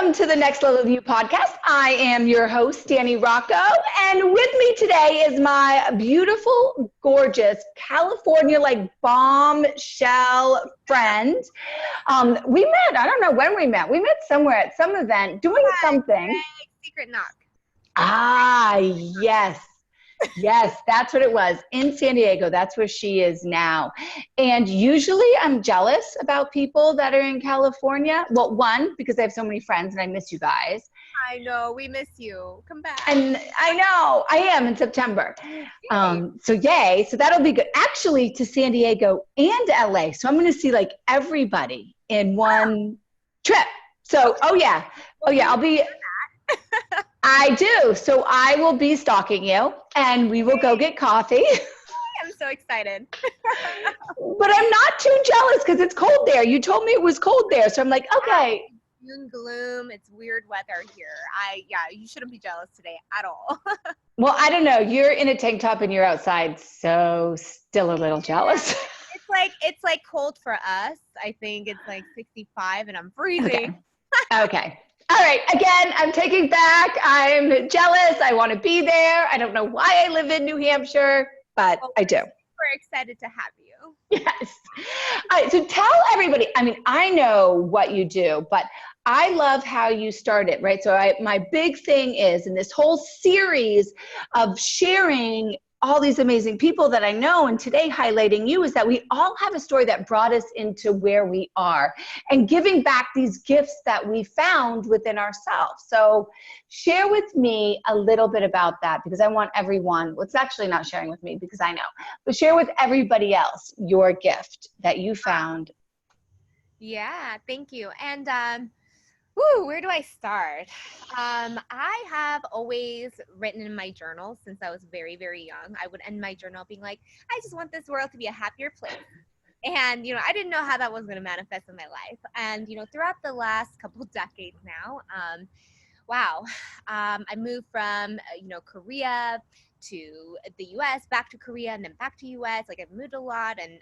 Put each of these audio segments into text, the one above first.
Welcome to the Next Level View podcast. I am your host, Danny Rocco, and with me today is my beautiful, gorgeous, California, bombshell friend. We met, I don't know when we met. We met somewhere at some event doing something. Secret knock. Ah, yes. Yes, that's what it was, in San Diego. That's where she is now. And usually I'm jealous about people that are in California. Well, one, because I have so many friends and I miss you guys. I know, we miss you. Come back. And I know, I am in September. So yay, so that'll be good. Actually, to San Diego and LA. So I'm going to see everybody in one trip. So, oh yeah, I'll be... I do. So I will be stalking you and we will go get coffee. I'm so excited. But I'm not too jealous because it's cold there. You told me it was cold there. So I'm like, okay. June gloom. It's weird weather here. You shouldn't be jealous today at all. Well, I don't know. You're in a tank top and you're outside. So still a little jealous. It's like cold for us. I think it's like 65 and I'm freezing. Okay. All right. Again, I'm taking back. I'm jealous. I want to be there. I don't know why I live in New Hampshire, but I do. We're excited to have you. Yes. All right. So tell everybody, I know what you do, but I love how you started, right? So my big thing is in this whole series of sharing all these amazing people that I know, and today highlighting you, is that we all have a story that brought us into where we are and giving back these gifts that we found within ourselves. So share with me a little bit about that, because I want everyone, well, it's actually not sharing with me because I know, but share with everybody else your gift that you found. Yeah, thank you. And where do I start? I have always written in my journal since I was very, very young. I would end my journal being like, I just want this world to be a happier place. And, I didn't know how that was going to manifest in my life. And, throughout the last couple of decades now, I moved from, Korea to the US, back to Korea, and then back to US. I've moved a lot. And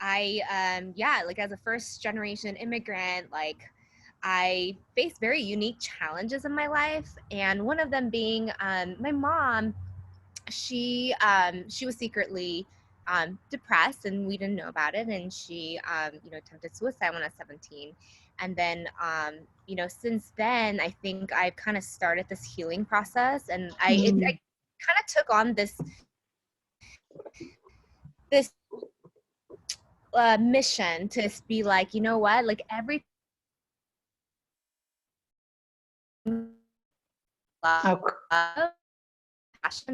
as a first generation immigrant, I faced very unique challenges in my life, and one of them being my mom. She was secretly depressed, and we didn't know about it, and she attempted suicide when I was 17. And then since then, I think I've kind of started this healing process, and I kind of took on this mission to be like, you know what, every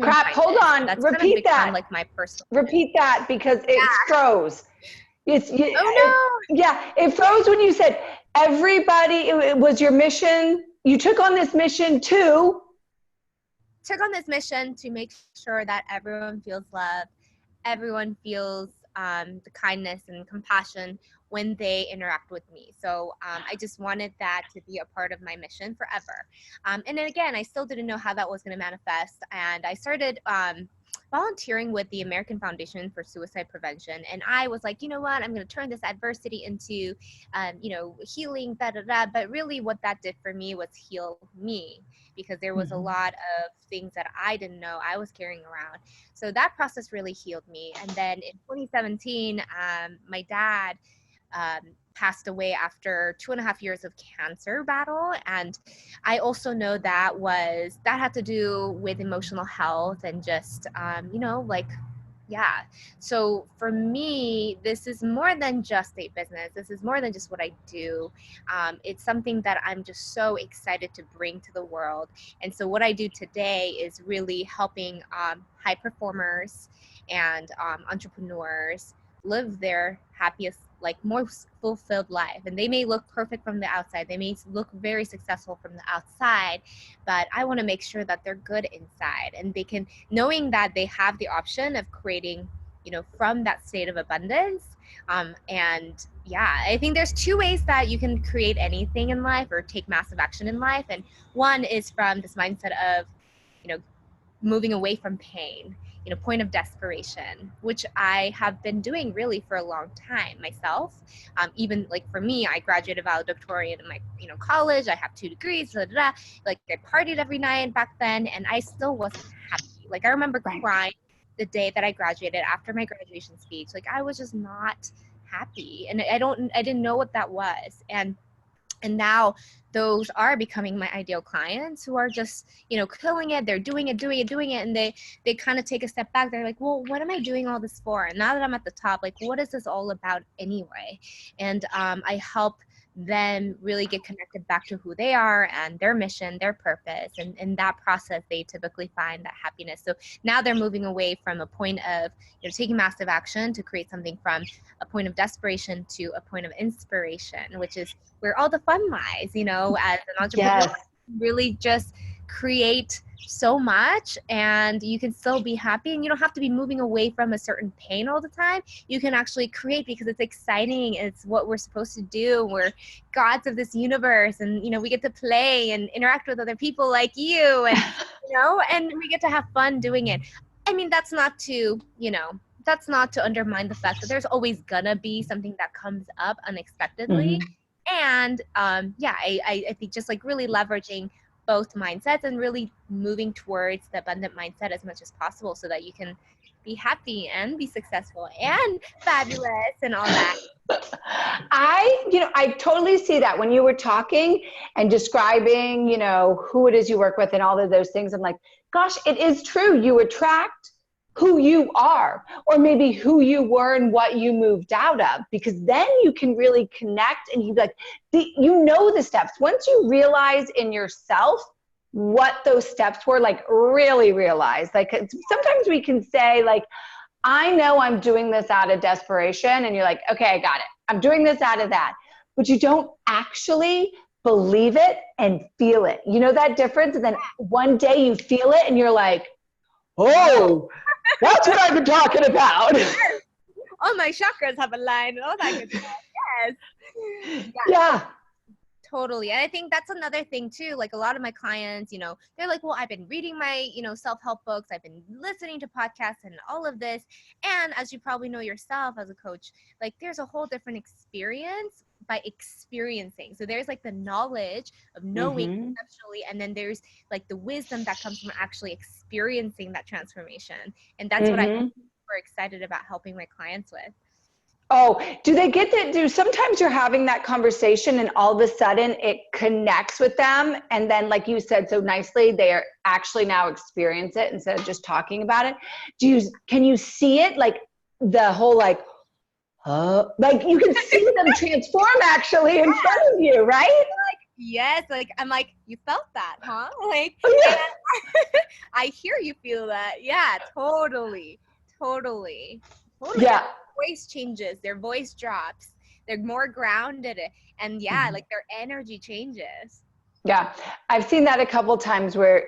Crap, hold on. That's repeat that. My personal. Repeat that because it froze. Oh no. Yeah, it froze when you said everybody, it was your mission. You took on this mission to make sure that everyone feels loved, everyone feels the kindness and compassion when they interact with me. So I just wanted that to be a part of my mission forever. And then again, I still didn't know how that was going to manifest. And I started volunteering with the American Foundation for Suicide Prevention. And I was like, you know what, I'm going to turn this adversity into, healing, But really what that did for me was heal me, because there was a lot of things that I didn't know I was carrying around. So that process really healed me. And then in 2017, my dad passed away after 2.5 years of cancer battle. And I also know that had to do with emotional health and just, So for me, this is more than just a business. This is more than just what I do. It's something that I'm just so excited to bring to the world. And so what I do today is really helping high performers and entrepreneurs live their happiest, most fulfilled life. And they may look perfect from the outside. They may look very successful from the outside, but I want to make sure that they're good inside, and they can, knowing that they have the option of creating, from that state of abundance. I think there's 2 ways that you can create anything in life or take massive action in life. And one is from this mindset of, moving away from pain. point of desperation, which I have been doing really for a long time myself. Even like for me, I graduated valedictorian in my, college. I have 2 degrees, da, da, da. Like I partied every night back then, and I still wasn't happy. Like I remember crying the day that I graduated after my graduation speech. Like I was just not happy, and I didn't know what that was. And now those are becoming my ideal clients who are just, killing it. They're doing it. And they kind of take a step back. They're like, well, what am I doing all this for? And now that I'm at the top, like, what is this all about anyway? And I help them really get connected back to who they are and their mission, their purpose. And in that process, they typically find that happiness. So now they're moving away from a point of, taking massive action to create something from a point of desperation to a point of inspiration, which is where all the fun lies, as an entrepreneur. Yes. Really just create so much, and you can still be happy, and you don't have to be moving away from a certain pain all the time. You can actually create because it's exciting. It's what we're supposed to do. We're gods of this universe, and we get to play and interact with other people like you, and and we get to have fun doing it. I mean, that's not to undermine the fact that there's always gonna be something that comes up unexpectedly. Mm-hmm. And I think just like really leveraging both mindsets and really moving towards the abundant mindset as much as possible so that you can be happy and be successful and fabulous and all that. I totally see that when you were talking and describing, who it is you work with and all of those things. I'm like, gosh, it is true. You attract who you are, or maybe who you were and what you moved out of, because then you can really connect and you like, the steps. Once you realize in yourself what those steps were, like really realize, like sometimes we can say like, I know I'm doing this out of desperation. And you're like, okay, I got it. I'm doing this out of that, but you don't actually believe it and feel it. You know that difference? And then one day you feel it and you're like, oh, that's what I've been talking about. All my chakras have aligned and all that good stuff. Yes. Yeah. Totally. And I think that's another thing too. Like a lot of my clients, they're like, well, I've been reading my, self-help books. I've been listening to podcasts and all of this. And as you probably know yourself as a coach, like there's a whole different experience by experiencing. So there's like the knowledge of knowing conceptually, and then there's like the wisdom that comes from actually experiencing that transformation. And that's what I'm super excited about helping my clients with. Oh, do they get that? Sometimes you're having that conversation and all of a sudden it connects with them. And then like you said so nicely, they are actually now experience it instead of just talking about it. Can you see it? Like the whole like you can see them transform actually in front of you, right? Yes, like I'm like, you felt that, huh? Like, I hear you feel that. Yeah, totally. Yeah. Their voice changes, their voice drops, they're more grounded, and like their energy changes. Yeah, I've seen that a couple times where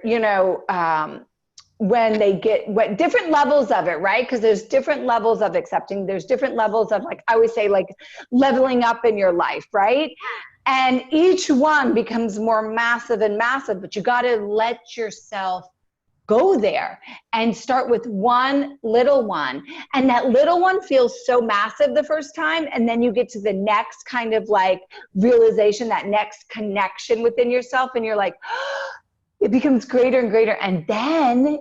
when they get different levels of it, right? Because there's different levels of accepting. There's different levels of, like I always say, like leveling up in your life, right? And each one becomes more massive and massive, but you got to let yourself go there and start with one little one. And that little one feels so massive the first time. And then you get to the next kind of like realization, that next connection within yourself. And you're like, it becomes greater and greater. And then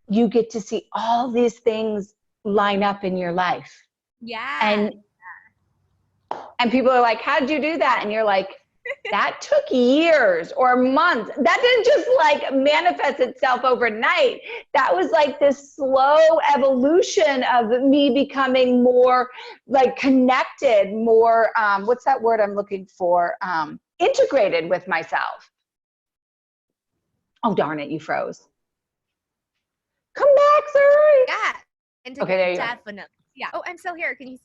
you get to see all these things line up in your life. Yeah. And people are like, how did you do that? And you're like, that took years or months. That didn't just like manifest itself overnight. That was like this slow evolution of me becoming more like connected, more, what's that word I'm looking for? Integrated with myself. Oh, darn it, you froze. Come back, sorry. Yeah. Okay, there you definitely. Go. Yeah. Oh, I'm still here. Can you?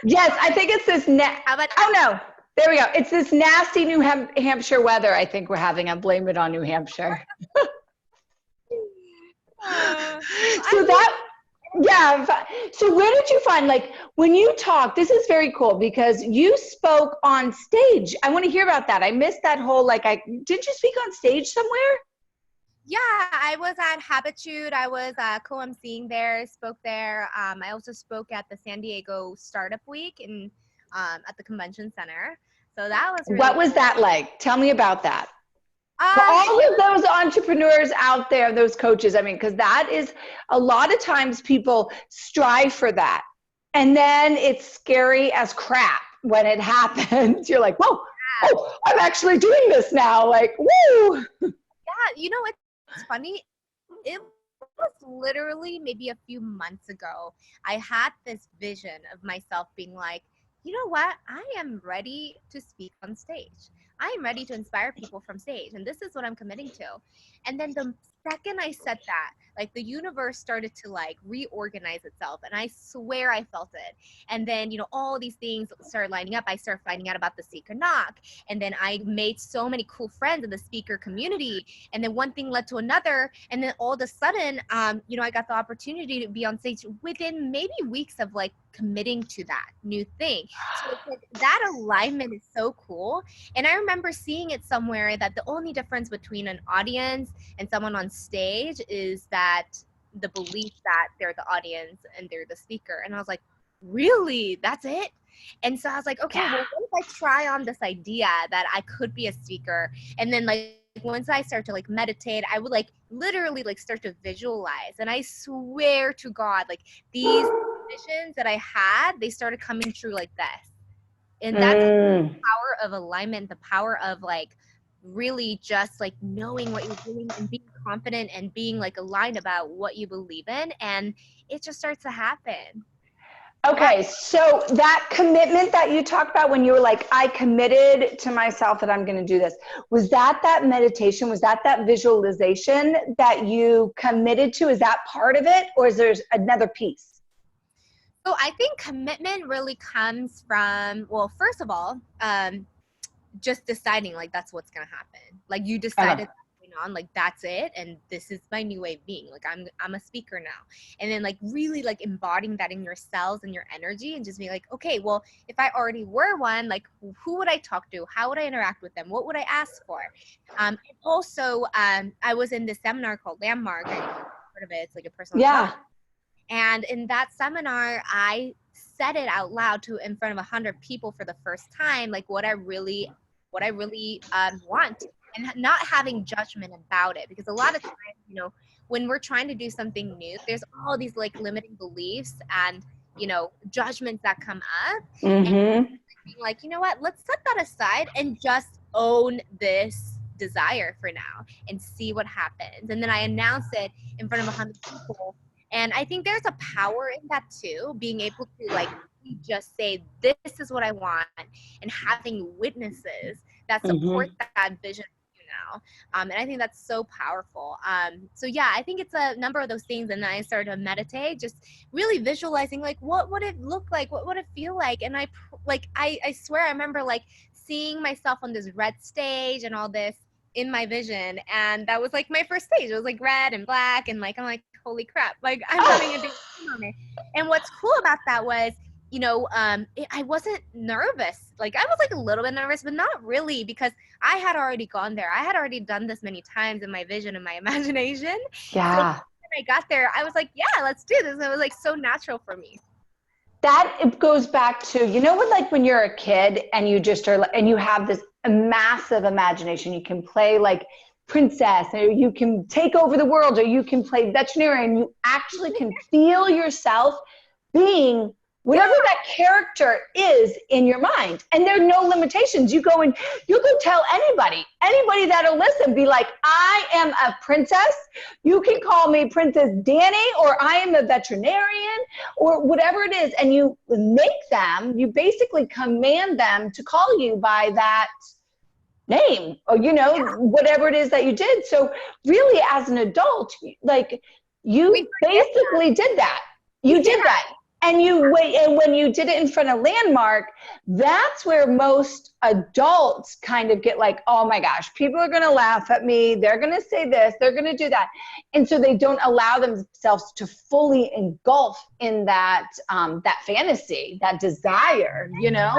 Yes, I think it's this. Oh no, there we go. It's this nasty New Hampshire weather. I think we're having. I blame it on New Hampshire. So where did you find, like, when you talk? This is very cool because you spoke on stage. I want to hear about that. I missed that whole did you speak on stage somewhere? Yeah, I was at Habitude. I was co-emceeing there, spoke there. I also spoke at the San Diego Startup Week in at the convention center. So that was really What was cool. that like? Tell me about that. For Uh, all of those entrepreneurs out there, those coaches, I mean, because that is a lot of times people strive for that. And then it's scary as crap when it happens. You're like, whoa, oh, I'm actually doing this now. Like, woo. yeah, you know, it's funny. It was literally maybe a few months ago. I had this vision of myself being like, you know what? I am ready to speak on stage. I am ready to inspire people from stage. And this is what I'm committing to. And then the second I said that, like the universe started to like reorganize itself. And I swear I felt it. And then, you know, all these things started lining up. I started finding out about the Speaker Knock. And then I made so many cool friends in the speaker community. And then one thing led to another. And then all of a sudden, you know, I got the opportunity to be on stage within maybe weeks of like committing to that new thing. So it's like that alignment is so cool. And I remember seeing it somewhere that the only difference between an audience and someone on stage is that the belief that they're the audience and they're the speaker. And I was like, really? That's it? And so I was like, okay, well, what if I try on this idea that I could be a speaker? And then like once I start to like meditate, I would like literally like start to visualize. And I swear to God, like these visions that I had, they started coming true like this. And that's the power of alignment, the power of like really just like knowing what you're doing and being confident and being like aligned about what you believe in. And it just starts to happen. Okay, so that commitment that you talked about when you were like, I committed to myself that I'm going to do this, was that meditation? Was that visualization that you committed to? Is that part of it, or is there another piece? So I think commitment really comes from, well, first of all, just deciding like that's what's going to happen. Like you decided on like that's it and this is my new way of being, like I'm a speaker now. And then like really like embodying that in your cells and your energy and just being like, okay, well, if I already were one, like who would I talk to, how would I interact with them, what would I ask for? And also I was in this seminar called Landmark. I've heard of it. It's like a personal development. And in that seminar I said it out loud to in front of 100 people for the first time, like what I really want, and not having judgment about it. Because a lot of times, you know, when we're trying to do something new, there's all these like limiting beliefs and, you know, judgments that come up. And being like, you know what, let's set that aside and just own this desire for now and see what happens. And then I announced it in front of 100 people. And I think there's a power in that too, being able to like just say, this is what I want, and having witnesses that support that vision now. And I think that's so powerful. So yeah, I think it's a number of those things. And then I started to meditate, just really visualizing like, what would it look like? What would it feel like? And I swear I remember like seeing myself on this red stage and all this in my vision. And that was like my first stage. It was like red and black. And like, I'm like, holy crap, like I'm having a big moment. And what's cool about that was, you know, I wasn't nervous. Like I was like a little bit nervous, but not really, because I had already gone there. I had already done this many times in my vision and my imagination. Yeah. So when I got there, I was like, yeah, let's do this. It was like so natural for me. That it goes back to, you know, when you're a kid and you just are, and you have this massive imagination, you can play like princess, or you can take over the world, or you can play veterinarian. You actually can feel yourself being whatever that character is in your mind. And there are no limitations. You go and you can tell anybody that'll listen, be like, I am a princess. You can call me Princess Danny, or I am a veterinarian, or whatever it is. And you make them, you basically command them to call you by that name, or, you know, whatever it is that you did. So really, as an adult, like you basically did that. You did that. And when you did it in front of Landmark, that's where most adults kind of get like, oh my gosh, people are going to laugh at me. They're going to say this, they're going to do that. And so they don't allow themselves to fully engulf in that, that fantasy, that desire, you know?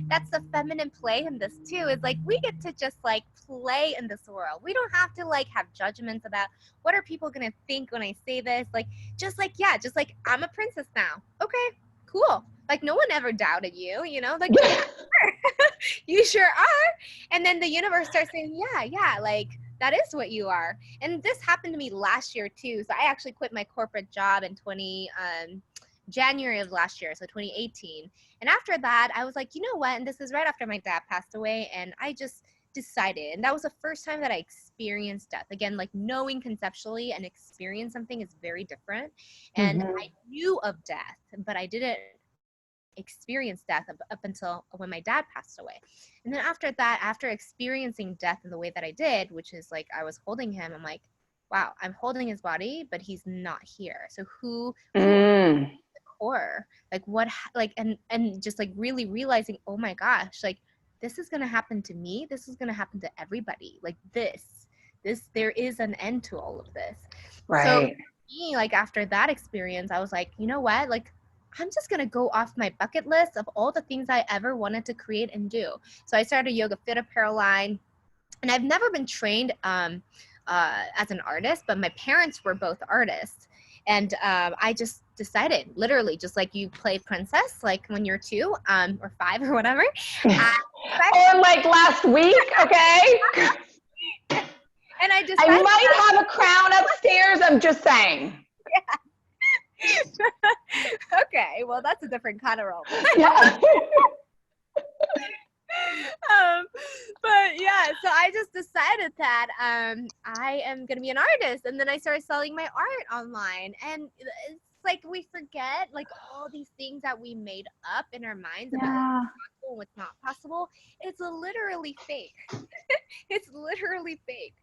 that's the feminine play in this too. Is like we get to just like play in this world. We don't have to like have judgments about what are people gonna think when I say this. Like just like I'm a princess now. Okay, cool. Like no one ever doubted you, you know? Like you sure are. And then the universe starts saying, yeah, like that is what you are. And this happened to me last year too. So I actually quit my corporate job in January of last year, so 2018. And after that, I was like, you know what? And this is right after my dad passed away. And I just decided, and that was the first time that I experienced death. Again, like knowing conceptually and experience something is very different. And I knew of death, but I didn't experience death up until when my dad passed away. And then after that, after experiencing death in the way that I did, which is like I was holding him, I'm like, wow, I'm holding his body, but he's not here. So who core, like what, like, and just like really realizing, oh my gosh, like this is going to happen to me. This is going to happen to everybody. Like this, there is an end to all of this. Right. So me, like after that experience, I was like, you know what, like I'm just going to go off my bucket list of all the things I ever wanted to create and do. So I started Yoga Fit Apparel line, and I've never been trained as an artist, but my parents were both artists. And I just decided, literally, just like you play princess, like when you're 2 or 5 or whatever. Or like last week, okay? And I decided I might have a crown upstairs, I'm just saying. Yeah. Okay, well, that's a different kind of role. Yeah. But yeah, so I just decided that I am going to be an artist. And then I started selling my art online. And it's like we forget like all these things that we made up in our minds about what's possible and what's not possible. It's literally fake. It's literally fake.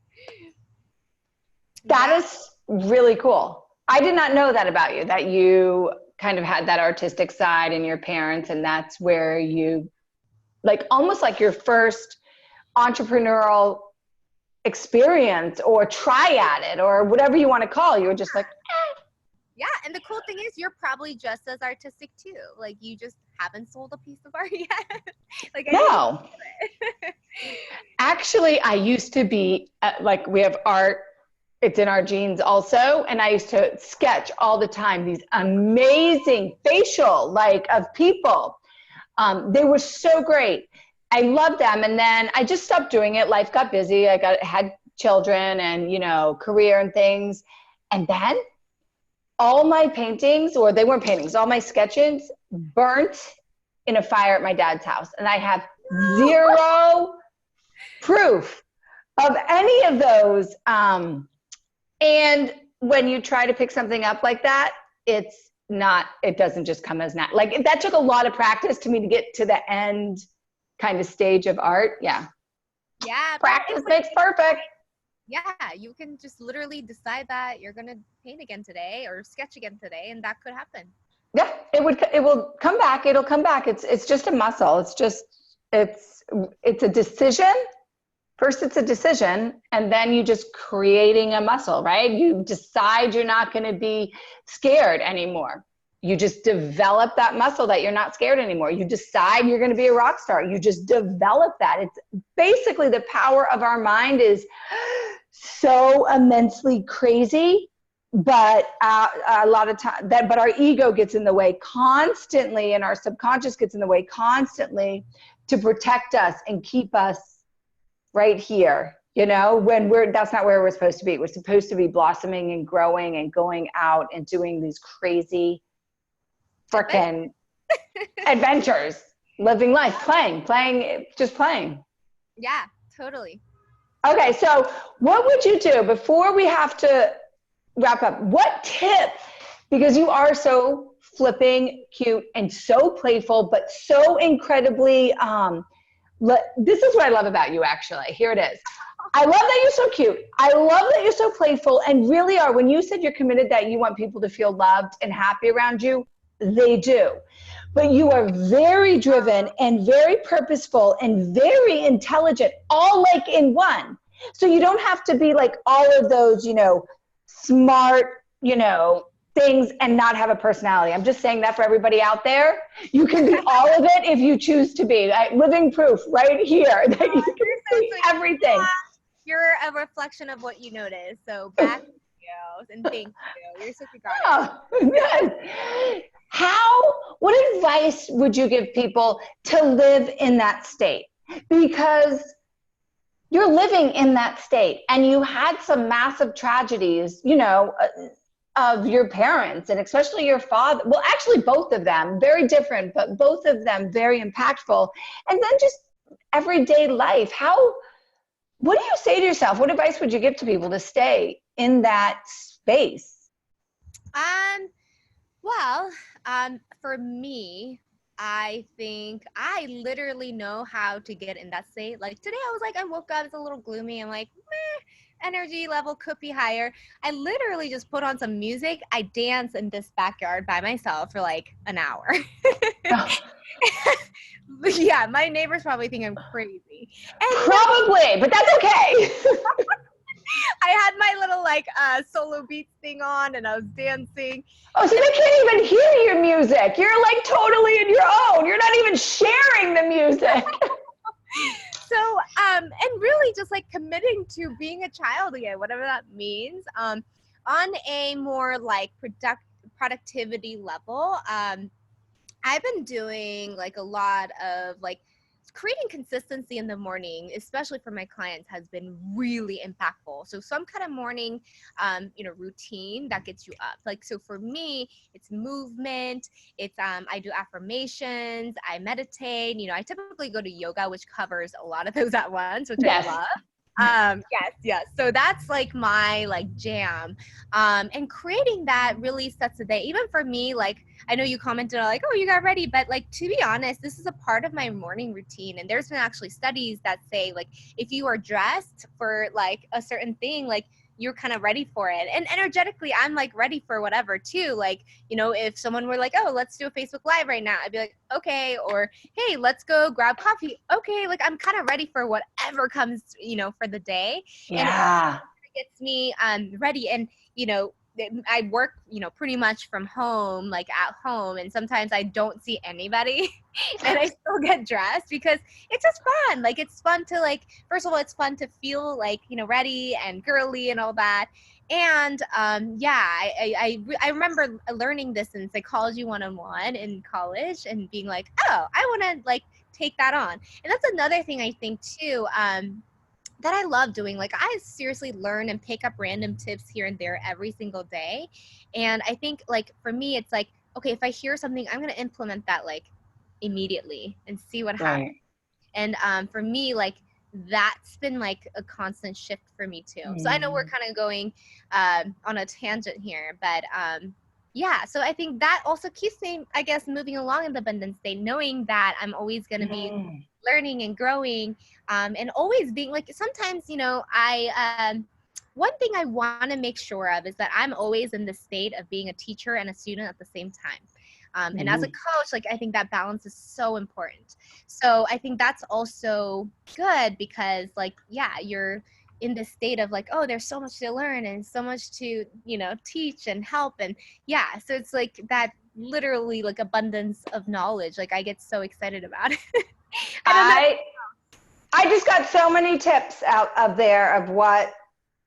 That is really cool. I did not know that about you, that you kind of had that artistic side in your parents, and that's where you, like almost like your first entrepreneurial experience or try at it or whatever you want to call it. You were just like, eh. Yeah, and the cool thing is you're probably just as artistic too. Like you just haven't sold a piece of art yet. Like no. Actually, I used to be like, we have art, it's in our genes also. And I used to sketch all the time, these amazing facial like of people. They were so great. I loved them. And then I just stopped doing it. Life got busy. Had children and, you know, career and things. And then all my paintings, or they weren't paintings, all my sketches burnt in a fire at my dad's house. And I have zero proof of any of those. And when you try to pick something up like that, it doesn't just come as natural. Like that took a lot of practice to me to get to the end kind of stage of art. Yeah. Yeah. Practice makes perfect. Yeah. You can just literally decide that you're going to paint again today or sketch again today, and that could happen. Yeah. It will come back. It'll come back. It's just a muscle. It's a decision. First, it's a decision, and then you just creating a muscle, right? You decide you're not going to be scared anymore. You just develop that muscle that you're not scared anymore. You decide you're going to be a rock star. You just develop that. It's basically the power of our mind is so immensely crazy, but a lot of time but our ego gets in the way constantly, and our subconscious gets in the way constantly to protect us and keep us right here, you know, when that's not where we're supposed to be. We're supposed to be blossoming and growing and going out and doing these crazy freaking adventures, living life, just playing. Yeah, totally. Okay. So what would you do before we have to wrap up? What tip, because you are so flipping cute and so playful, but so incredibly, this is what I love about you, actually. Here it is. I love that you're so cute. I love that you're so playful, and really are. When you said you're committed that you want people to feel loved and happy around you, they do. But you are very driven and very purposeful and very intelligent, all like in one. So you don't have to be like all of those, you know, smart, you know, things and not have a personality. I'm just saying that for everybody out there. You can be all of it if you choose to be. Living proof right here that you can be everything. You're a reflection of what you notice. So back to you, and thank you. You're such a goddess. Oh, what advice would you give people to live in that state? Because you're living in that state and you had some massive tragedies, of your parents and especially your father. Well, actually both of them, very different, but both of them very impactful. And then just everyday life. What do you say to yourself? What advice would you give to people to stay in that space? Well, for me, I think I literally know how to get in that state. Like today I was like, I woke up, it's a little gloomy. I'm like, meh, energy level could be higher. I literally just put on some music. I dance in this backyard by myself for like an hour. Oh. Yeah, my neighbors probably think I'm crazy. And probably, but that's okay. I had my little like solo beats thing on and I was dancing. Oh, so they can't even hear your music. You're like totally in your own. You're not even sharing the music. So, and really just like committing to being a child again, whatever that means, on a more like productivity level. I've been doing like a lot of like creating consistency in the morning, especially for my clients, has been really impactful. So some kind of morning, routine that gets you up. Like, so for me, it's movement. It's, I do affirmations, I meditate, I typically go to yoga, which covers a lot of those at once, which Yes. I love. Yes. So that's like my like jam. And creating that really sets the day. Even for me, like, I know you commented like, oh, you got ready, but like, to be honest, this is a part of my morning routine. And there's been actually studies that say like, if you are dressed for like a certain thing, like you're kind of ready for it. And energetically, I'm like ready for whatever too. Like, if someone were like, oh, let's do a Facebook Live right now, I'd be like, okay. Or, hey, let's go grab coffee. Okay. Like I'm kind of ready for whatever comes, for the day. Yeah. And it gets me ready. And, I work, pretty much from home, like at home. And sometimes I don't see anybody and I still get dressed because it's just fun. Like, it's fun to like, first of all, it's fun to feel like, ready and girly and all that. And I remember learning this in Psychology 101 in college and being like, oh, I want to like take that on. And that's another thing I think too, that I love doing. Like I seriously learn and pick up random tips here and there every single day. And I think like for me, it's like, okay, if I hear something, I'm going to implement that like immediately and see what happens. And for me, like that's been like a constant shift for me too. So I know we're kind of going on a tangent here, but yeah, so I think that also keeps me, I guess, moving along in the abundance state, knowing that I'm always going to be learning and growing, and always being like, sometimes, one thing I want to make sure of is that I'm always in the state of being a teacher and a student at the same time. And as a coach, like, I think that balance is so important. So I think that's also good because like, yeah, you're in this state of like, oh, there's so much to learn and so much to, teach and help. And yeah, so it's like that literally like abundance of knowledge. Like I get so excited about it. I just got so many tips out of there of what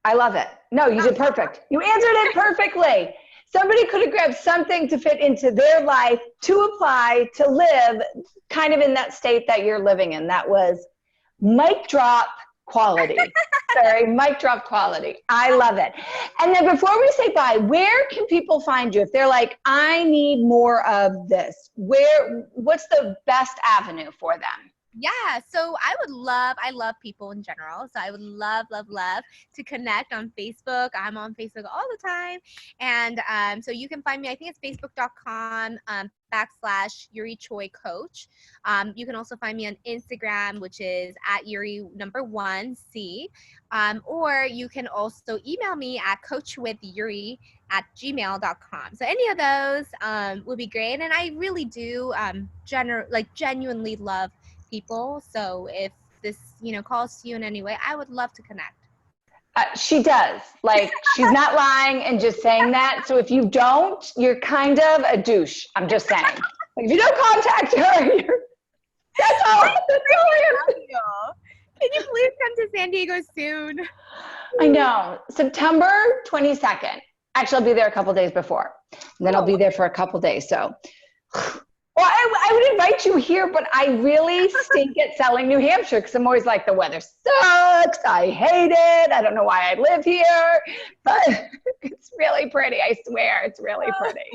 I love it. No, you did perfect. You answered it perfectly. Somebody could have grabbed something to fit into their life to apply to live kind of in that state that you're living in. That was mic drop quality. Sorry, mic drop quality. I love it. And then before we say bye, where can people find you? If they're like, I need more of this, what's the best avenue for them? Yeah, so I love people in general. So I would love to connect on Facebook. I'm on Facebook all the time. And so you can find me, I think it's facebook.com / Yuri Choi Coach. You can also find me on Instagram, which is at Yuri1C. Or you can also email me at coachwithyuri@gmail.com. So any of those would be great. And I really do genuinely love people. So if this, calls to you in any way, I would love to connect. She does. Like, she's not lying and just saying that. So if you don't, you're kind of a douche. I'm just saying. Like, if you don't contact her, that's all. That's all I am. Can you please come to San Diego soon? I know. September 22nd. Actually, I'll be there a couple days before. And then I'll be there for a couple days. So, well, I would invite you here, but I really stink at selling New Hampshire because I'm always like, the weather sucks. I hate it. I don't know why I live here, but it's really pretty. I swear, it's really pretty.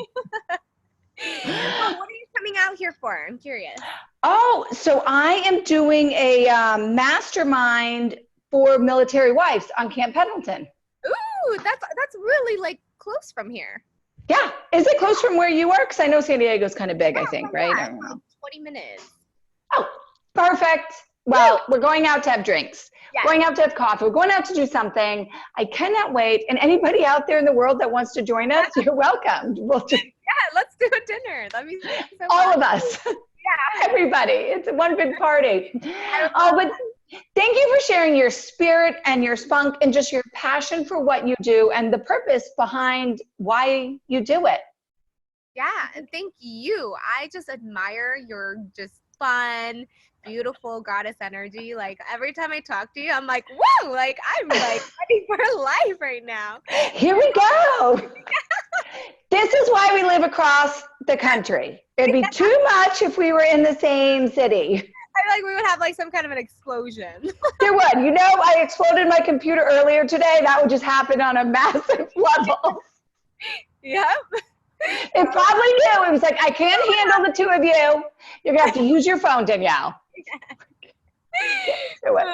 Well, what are you coming out here for? I'm curious. Oh, so I am doing a mastermind for military wives on Camp Pendleton. Ooh, that's really like close from here. Yeah. Is it close from where you are? Because I know San Diego's kind of big, I think, right? I don't know. 20 minutes. Oh, perfect. Well, we're going out to have drinks. Yeah. Going out to have coffee. We're going out to do something. I cannot wait. And anybody out there in the world that wants to join us, you're welcome. Yeah, let's do a dinner. That'd be so all fun. Of us. Yeah, everybody. It's one big party. But thank you for sharing your spirit and your spunk and just your passion for what you do and the purpose behind why you do it. Yeah, and thank you. I just admire your just fun, beautiful goddess energy. Like every time I talk to you, I'm like, whoa, like I'm like ready for life right now. Here we go. This is why we live across the country. It'd be too much if we were in the same city. I feel like we would have like some kind of an explosion. There would. You know, I exploded my computer earlier today. That would just happen on a massive level. Yep. It probably knew. It was like, I can't handle the two of you. You're going to have to use your phone, Danielle. Do it.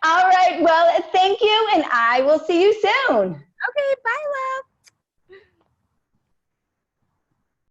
All right. Well, thank you, and I will see you soon. Okay. Bye, love.